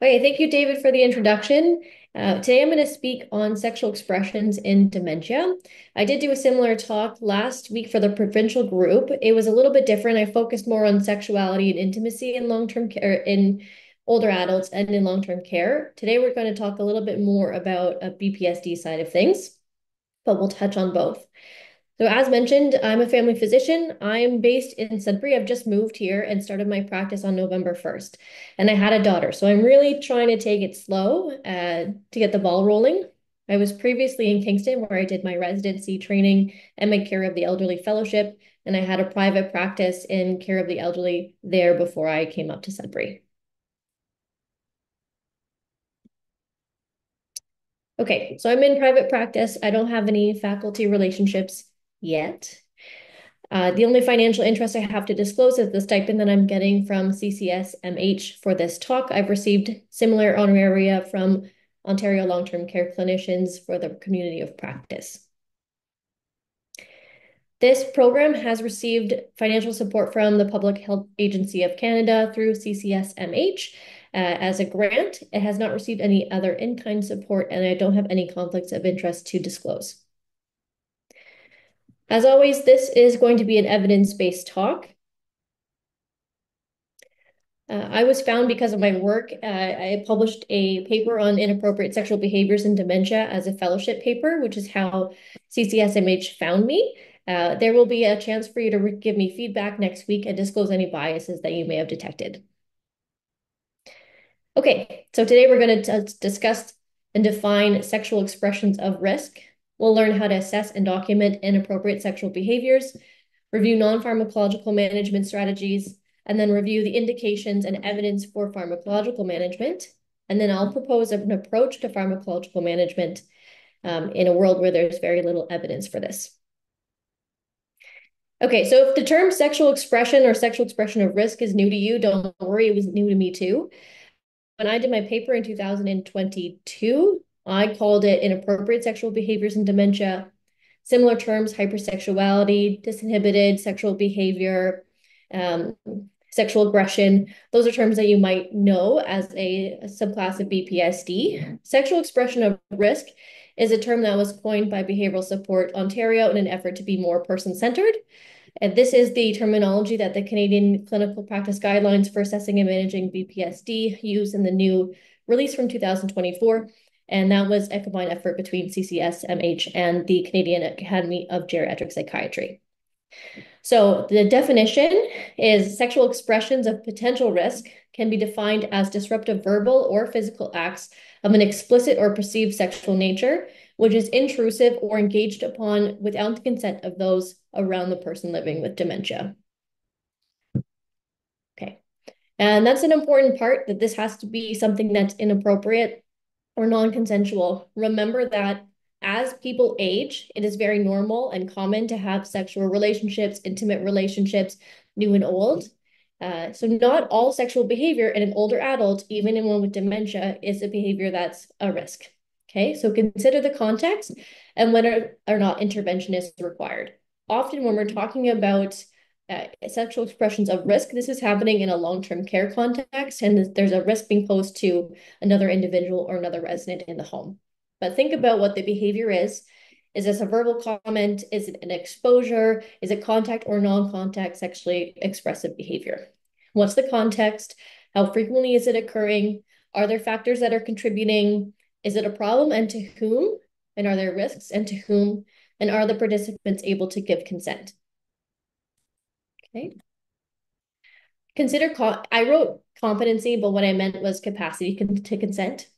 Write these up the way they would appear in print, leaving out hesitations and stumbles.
Okay, thank you, David, for the introduction. Today I'm going to speak on sexual expressions in dementia. I did do a similar talk last week for the provincial group. It was a little bit different. I focused more on sexuality and intimacy in long-term care, in older adults and in long-term care. Today we're going to talk a little bit more about a BPSD side of things, but we'll touch on both. So as mentioned, I'm a family physician. I'm based in Sudbury. I've just moved here and started my practice on November 1st. And I had a daughter. So I'm really trying to take it slow to get the ball rolling. I was previously in Kingston where I did my residency training and my care of the elderly fellowship. And I had a private practice in care of the elderly there before I came up to Sudbury. Okay, so I'm in private practice. I don't have any faculty relationships yet. The only financial interest I have to disclose is the stipend that I'm getting from CCSMH for this talk. I've received similar honoraria from Ontario long-term care clinicians for the community of practice. This program has received financial support from the Public Health Agency of Canada through CCSMH as a grant. It has not received any other in-kind support, and I don't have any conflicts of interest to disclose. As always, this is going to be an evidence-based talk. I was found because of my work. I published a paper on inappropriate sexual behaviors in dementia as a fellowship paper, which is how CCSMH found me. There will be a chance for you to give me feedback next week and disclose any biases that you may have detected. Okay, so today we're going to discuss and define sexual expressions of risk. We'll learn how to assess and document inappropriate sexual behaviors, review non-pharmacological management strategies, and then review the indications and evidence for pharmacological management. And then I'll propose an approach to pharmacological management in a world where there's very little evidence for this. Okay, so if the term sexual expression or sexual expression of risk is new to you, don't worry, it was new to me too. When I did my paper in 2022, I called it inappropriate sexual behaviors in dementia. Similar terms, hypersexuality, disinhibited sexual behavior, um, sexual aggression. Those are terms that you might know as a subclass of BPSD. Sexual expression of risk is a term that was coined by Behavioral Support Ontario in an effort to be more person-centered. And this is the terminology that the Canadian Clinical Practice Guidelines for Assessing and Managing BPSD use in the new release from 2024. And that was a combined effort between CCSMH and the Canadian Academy of Geriatric Psychiatry. So the definition is sexual expressions of potential risk can be defined as disruptive verbal or physical acts of an explicit or perceived sexual nature, which is intrusive or engaged upon without the consent of those around the person living with dementia. Okay. And that's an important part, that this has to be something that's inappropriate or non-consensual. Remember that as people age, it is very normal and common to have sexual relationships, intimate relationships, new and old. So not all sexual behavior in an older adult, even in one with dementia, is a behavior that's a risk. Okay, so consider the context and whether or not intervention is required. Often when we're talking about sexual expressions of risk, this is happening in a long-term care context, and there's a risk being posed to another individual or another resident in the home. But think about what the behavior is. Is this a verbal comment? Is it an exposure? Is it contact or non-contact sexually expressive behavior? What's the context? How frequently is it occurring? Are there factors that are contributing? Is it a problem, and to whom? And are there risks, and to whom? And are the participants able to give consent? Okay. I wrote competency, but what I meant was capacity to consent.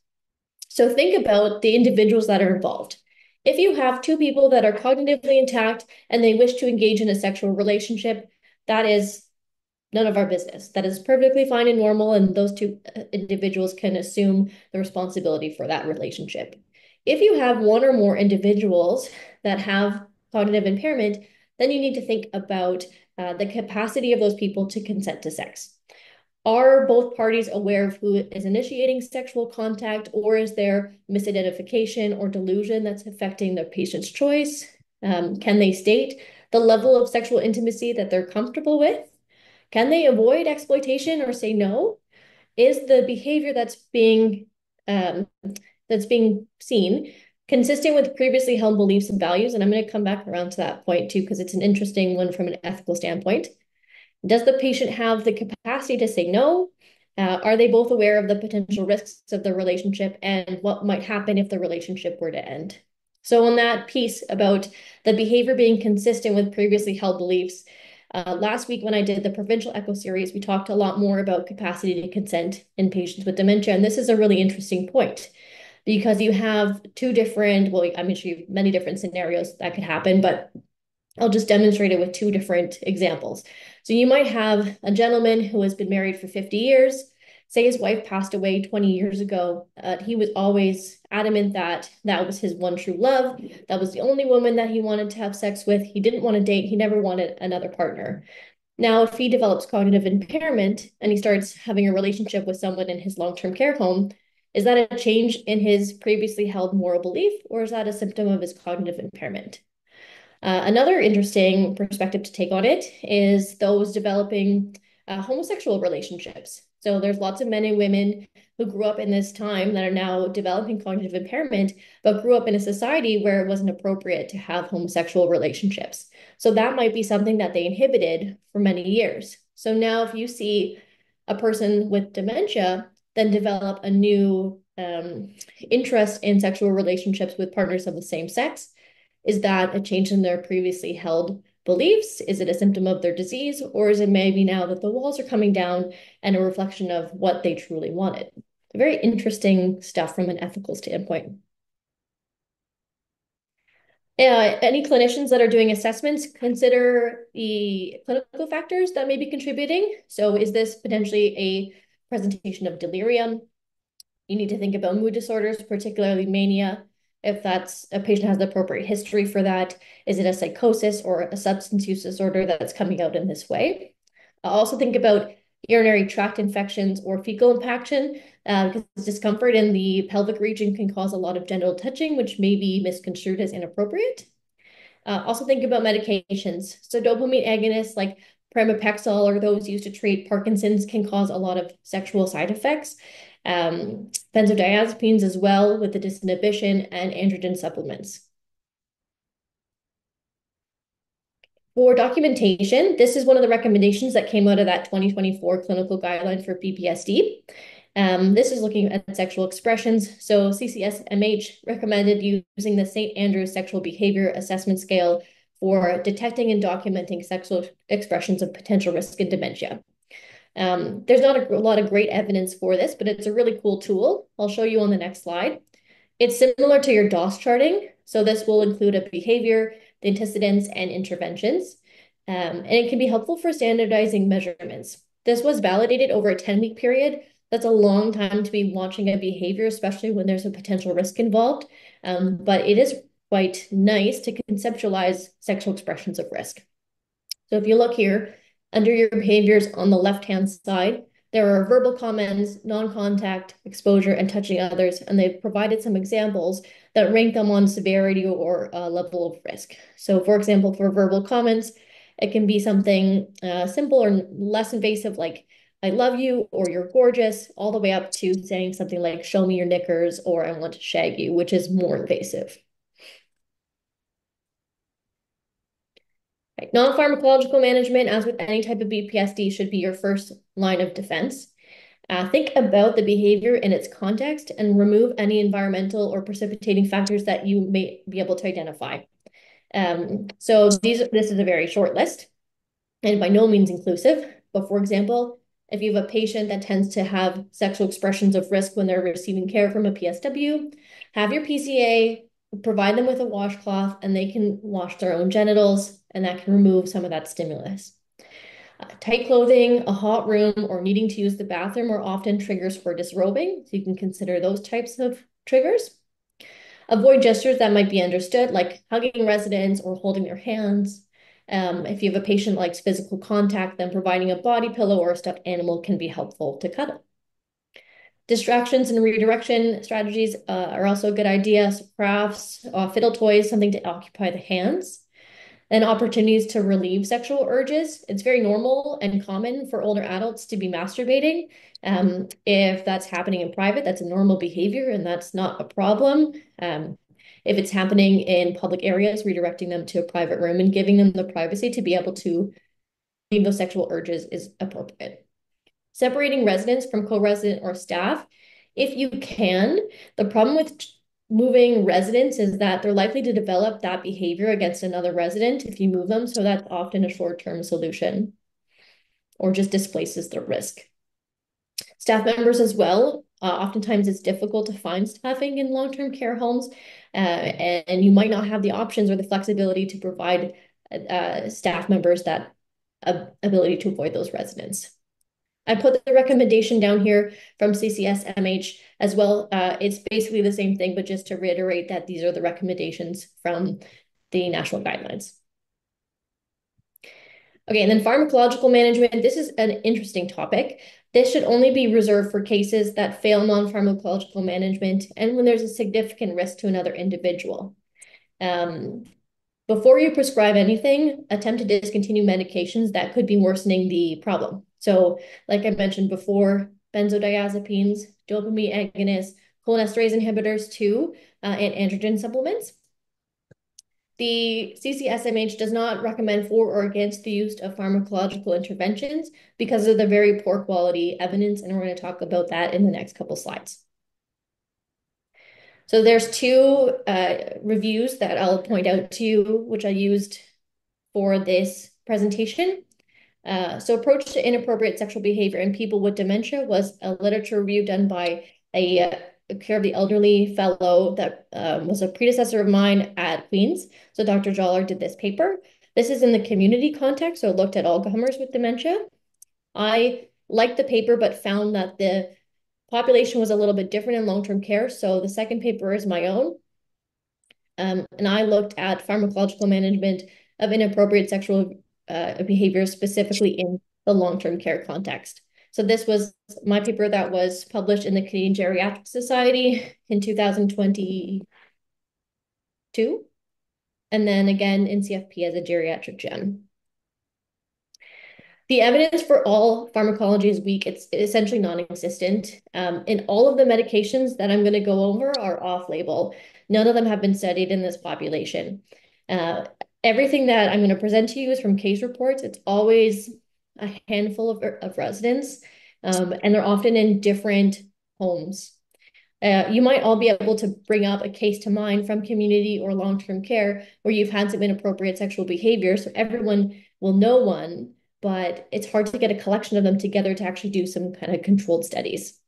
So think about the individuals that are involved. If you have two people that are cognitively intact and they wish to engage in a sexual relationship, that is none of our business. That is perfectly fine and normal, and those two individuals can assume the responsibility for that relationship. If you have one or more individuals that have cognitive impairment, then you need to think about the capacity of those people to consent to sex. Are both parties aware of who is initiating sexual contact, or is there misidentification or delusion that's affecting the patient's choice? Can they state the level of sexual intimacy that they're comfortable with? Can they avoid exploitation or say no? is the behavior um, that's being seen consistent with previously held beliefs and values? And I'm going to come back around to that point too, because it's an interesting one from an ethical standpoint. Does the patient have the capacity to say no? Are they both aware of the potential risks of the relationship and what might happen if the relationship were to end? So, on that piece about the behavior being consistent with previously held beliefs, last week when I did the provincial echo series, we talked a lot more about capacity to consent in patients with dementia. And this is a really interesting point because you have two different, well, I'm sure you have many different scenarios that could happen, but I'll just demonstrate it with two different examples. So you might have a gentleman who has been married for 50 years. Say his wife passed away 20 years ago. He was always adamant that that was his one true love. That was the only woman that he wanted to have sex with. He didn't want to date. He never wanted another partner. Now, if he develops cognitive impairment and he starts having a relationship with someone in his long-term care home, is that a change in his previously held moral belief, or is that a symptom of his cognitive impairment? Another interesting perspective to take on it is those developing homosexual relationships. So there's lots of men and women who grew up in this time that are now developing cognitive impairment, but grew up in a society where it wasn't appropriate to have homosexual relationships. So that might be something that they inhibited for many years. So now if you see a person with dementia then develop a new interest in sexual relationships with partners of the same sex, is that a change in their previously held beliefs? Is it a symptom of their disease? Or is it maybe now that the walls are coming down and a reflection of what they truly wanted? Very interesting stuff from an ethical standpoint. Any clinicians that are doing assessments consider the clinical factors that may be contributing. So is this potentially a presentation of delirium? You need to think about mood disorders, particularly mania. If that's a patient has the appropriate history for that, is it a psychosis or a substance use disorder that's coming out in this way? Also think about urinary tract infections or fecal impaction, because discomfort in the pelvic region can cause a lot of genital touching, which may be misconstrued as inappropriate. Also think about medications. So dopamine agonists like pramipexole or those used to treat Parkinson's can cause a lot of sexual side effects. Benzodiazepines as well with the disinhibition and androgen supplements. For documentation, this is one of the recommendations that came out of that 2024 clinical guideline for PPSD. This is looking at sexual expressions. So CCSMH recommended using the St. Andrews Sexual Behavior Assessment Scale for detecting and documenting sexual expressions of potential risk in dementia. There's not a lot of great evidence for this, but it's a really cool tool. I'll show you on the next slide. It's similar to your DOS charting. So this will include a behavior, the antecedents, and interventions. And it can be helpful for standardizing measurements. This was validated over a 10-week period. That's a long time to be watching a behavior, especially when there's a potential risk involved. But it is quite nice to conceptualize sexual expressions of risk. So if you look here, under your behaviors on the left-hand side, there are verbal comments, non-contact, exposure, and touching others, and they've provided some examples that rank them on severity or level of risk. So for example, for verbal comments, it can be something simple or less invasive like, I love you, or you're gorgeous, all the way up to saying something like, show me your knickers, or I want to shag you, which is more invasive. Right. Non-pharmacological management, as with any type of BPSD, should be your first line of defense. Think about the behavior in its context and remove any environmental or precipitating factors that you may be able to identify. So this is a very short list and by no means inclusive. But for example, if you have a patient that tends to have sexual expressions of risk when they're receiving care from a PSW, have your PCA, provide them with a washcloth, and they can wash their own genitals, and that can remove some of that stimulus. Tight clothing, a hot room, or needing to use the bathroom are often triggers for disrobing, so you can consider those types of triggers. Avoid gestures that might be understood, like hugging residents or holding their hands. If you have a patient likes physical contact, then providing a body pillow or a stuffed animal can be helpful to cuddle. Distractions and redirection strategies are also a good idea. So crafts, fiddle toys, something to occupy the hands. and opportunities to relieve sexual urges. It's very normal and common for older adults to be masturbating. If that's happening in private, that's a normal behavior and that's not a problem. If it's happening in public areas, redirecting them to a private room and giving them the privacy to be able to leave those sexual urges is appropriate. Separating residents from co-resident or staff, if you can. The problem with moving residents is that they're likely to develop that behavior against another resident if you move them. So that's often a short-term solution or just displaces the risk. Staff members as well. Oftentimes it's difficult to find staffing in long-term care homes, and you might not have the options or the flexibility to provide staff members that ability to avoid those residents. I put the recommendation down here from CCSMH as well. It's basically the same thing, but just to reiterate that these are the recommendations from the national guidelines. Okay, and then pharmacological management. This is an interesting topic. This should only be reserved for cases that fail non-pharmacological management and when there's a significant risk to another individual. Before you prescribe anything, attempt to discontinue medications that could be worsening the problem. So, like I mentioned before, benzodiazepines, dopamine agonists, cholinesterase inhibitors too, and androgen supplements. The CCSMH does not recommend for or against the use of pharmacological interventions because of the very poor quality evidence, and we're going to talk about that in the next couple slides. So there's two reviews that I'll point out to you, which I used for this presentation. So approach to inappropriate sexual behavior in people with dementia was a literature review done by a care of the elderly fellow that was a predecessor of mine at Queen's. So Dr. Joller did this paper. This is in the community context, so looked at all comers with dementia. I liked the paper, but found that the population was a little bit different in long-term care. So the second paper is my own. And I looked at pharmacological management of inappropriate sexual behaviors, specifically in the long-term care context. So this was my paper that was published in the Canadian Geriatric Society in 2022, and then again in CFP as a geriatric gem. The evidence for all pharmacology is weak. It's essentially non-existent. And all of the medications that I'm going to go over are off-label. None of them have been studied in this population. Everything that I'm going to present to you is from case reports. It's always a handful of residents, and they're often in different homes. You might all be able to bring up a case to mind from community or long-term care where you've had some inappropriate sexual behavior, so everyone will know one, but it's hard to get a collection of them together to actually do some kind of controlled studies.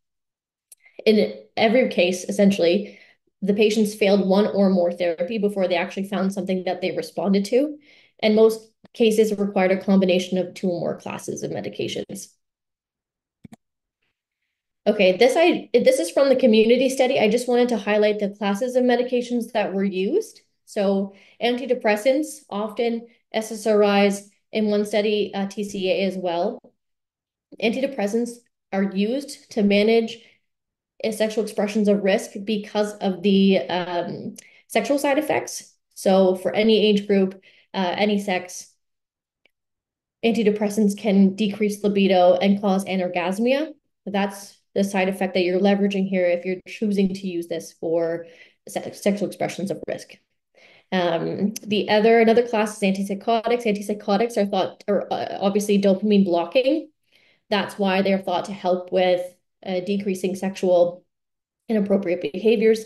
In every case, essentially, the patients failed one or more therapy before they actually found something that they responded to, and most cases required a combination of two or more classes of medications. Okay, this is from the community study. I just wanted to highlight the classes of medications that were used. So antidepressants, often SSRIs, in one study, TCA as well. Antidepressants are used to manage sexual expressions of risk because of the sexual side effects. So for any age group, any sex, antidepressants can decrease libido and cause anorgasmia. That's the side effect that you're leveraging here if you're choosing to use this for sexual expressions of risk. Another class is antipsychotics. Antipsychotics are thought, or obviously dopamine blocking. That's why they're thought to help with decreasing sexual inappropriate behaviors.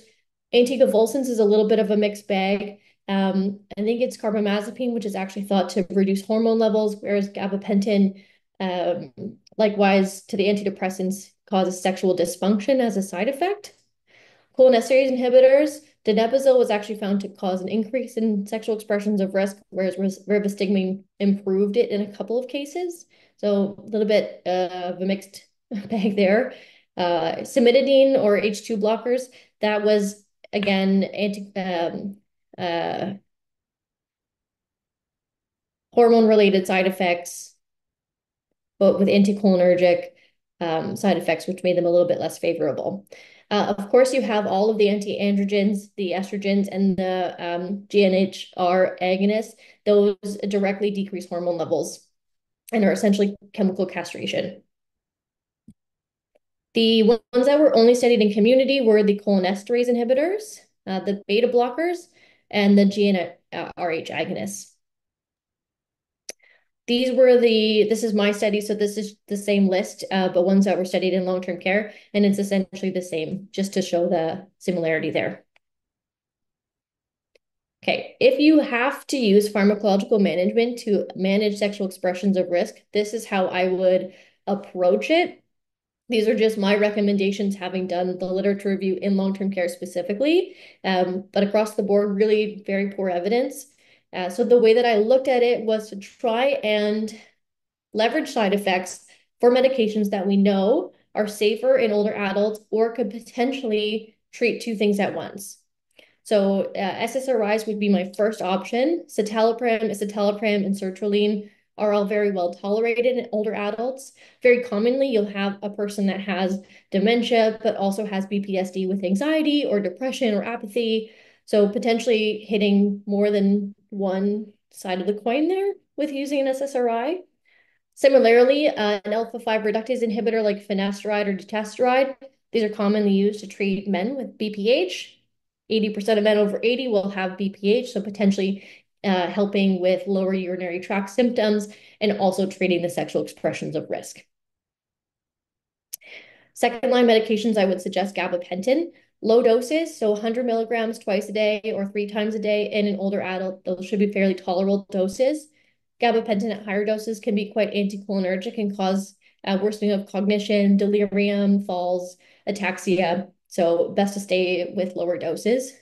Anticonvulsants is a little bit of a mixed bag. I think it's carbamazepine, which is actually thought to reduce hormone levels, whereas gabapentin, likewise to the antidepressants, causes sexual dysfunction as a side effect. Cholinesterase inhibitors, donepezil was actually found to cause an increase in sexual expressions of risk, whereas ribostigmine improved it in a couple of cases. So a little bit of a mixed bag there. Cimetidine or H2 blockers, that was again hormone-related side effects, but with anticholinergic. side effects, which made them a little bit less favorable. Of course, you have all of the anti-androgens, the estrogens, and the GnRH agonists. Those directly decrease hormone levels and are essentially chemical castration. The ones that were only studied in community were the cholinesterase inhibitors, the beta blockers, and the GnRH agonists. This is my study, so this is the same list, but ones that were studied in long-term care, and it's essentially the same, just to show the similarity there. Okay, if you have to use pharmacological management to manage sexual expressions of risk, this is how I would approach it. These are just my recommendations, having done the literature review in long-term care specifically, but across the board, really very poor evidence. So the way that I looked at it was to try and leverage side effects for medications that we know are safer in older adults or could potentially treat two things at once. So SSRIs would be my first option. Citalopram, escitalopram, and sertraline are all very well tolerated in older adults. Very commonly, you'll have a person that has dementia, but also has BPSD with anxiety or depression or apathy. So potentially hitting more than one side of the coin there with using an SSRI. Similarly, an alpha-5 reductase inhibitor like finasteride or dutasteride, these are commonly used to treat men with BPH. 80% of men over 80 will have BPH, so potentially helping with lower urinary tract symptoms and also treating the sexual expressions of risk. Second line medications, I would suggest gabapentin. Low doses, so 100 milligrams twice a day or 3 times a day in an older adult, those should be fairly tolerable doses. Gabapentin at higher doses can be quite anticholinergic and cause worsening of cognition, delirium, falls, ataxia. So best to stay with lower doses.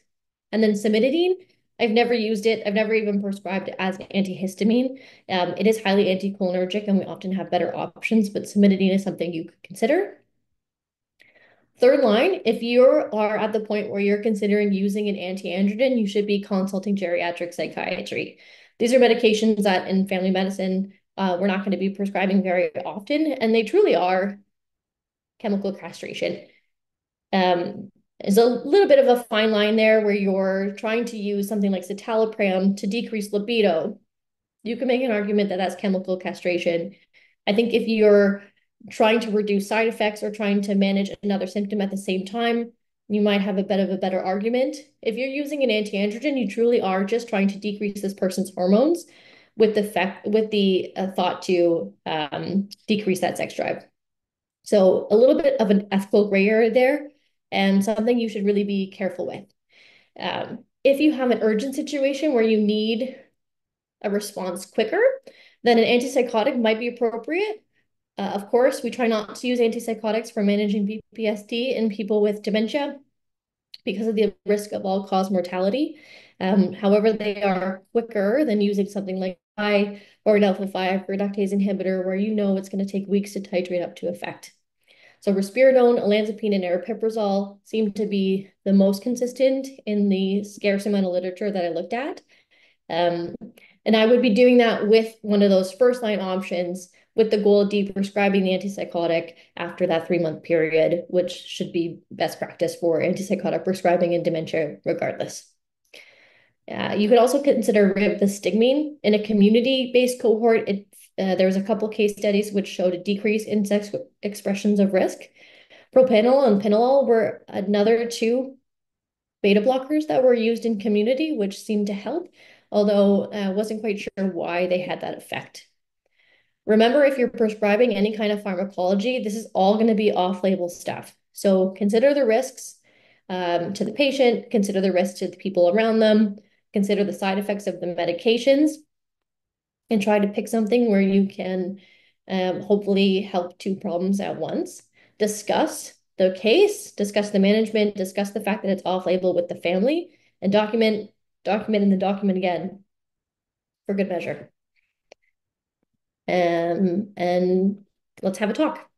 And then cimetidine, I've never used it. I've never even prescribed it as an antihistamine. It is highly anticholinergic and we often have better options, but cimetidine is something you could consider. Third line, if you are at the point where you're considering using an anti-androgen, you should be consulting geriatric psychiatry. These are medications that in family medicine, we're not going to be prescribing very often, and they truly are chemical castration. There's a little bit of a fine line there where you're trying to use something like citalopram to decrease libido. You can make an argument that that's chemical castration. I think if you're trying to reduce side effects or trying to manage another symptom at the same time, you might have a bit of a better argument. If you're using an anti-androgen, you truly are just trying to decrease this person's hormones with the thought to decrease that sex drive. So a little bit of an ethical gray area there, and something you should really be careful with. If you have an urgent situation where you need a response quicker, then an antipsychotic might be appropriate. Of course, we try not to use antipsychotics for managing PTSD in people with dementia because of the risk of all-cause mortality. However, they are quicker than using something like I or an alpha-5 reductase inhibitor where you know it's going to take weeks to titrate up to effect. So risperidone, olanzapine, and aripiprazole seem to be the most consistent in the scarce amount of literature that I looked at. And I would be doing that with one of those first line options with the goal of deprescribing the antipsychotic after that 3-month period, which should be best practice for antipsychotic prescribing in dementia regardless. You could also consider ribostigmine in a community-based cohort. There was a couple case studies which showed a decrease in sex expressions of risk. Propanol and Pinolol were another 2 beta blockers that were used in community, which seemed to help, although I wasn't quite sure why they had that effect. Remember, if you're prescribing any kind of pharmacology, this is all going to be off-label stuff. So consider the risks to the patient, consider the risks to the people around them, consider the side effects of the medications, and try to pick something where you can hopefully help 2 problems at once. Discuss the case, discuss the management, discuss the fact that it's off-label with the family, and document and then document again for good measure. And let's have a talk.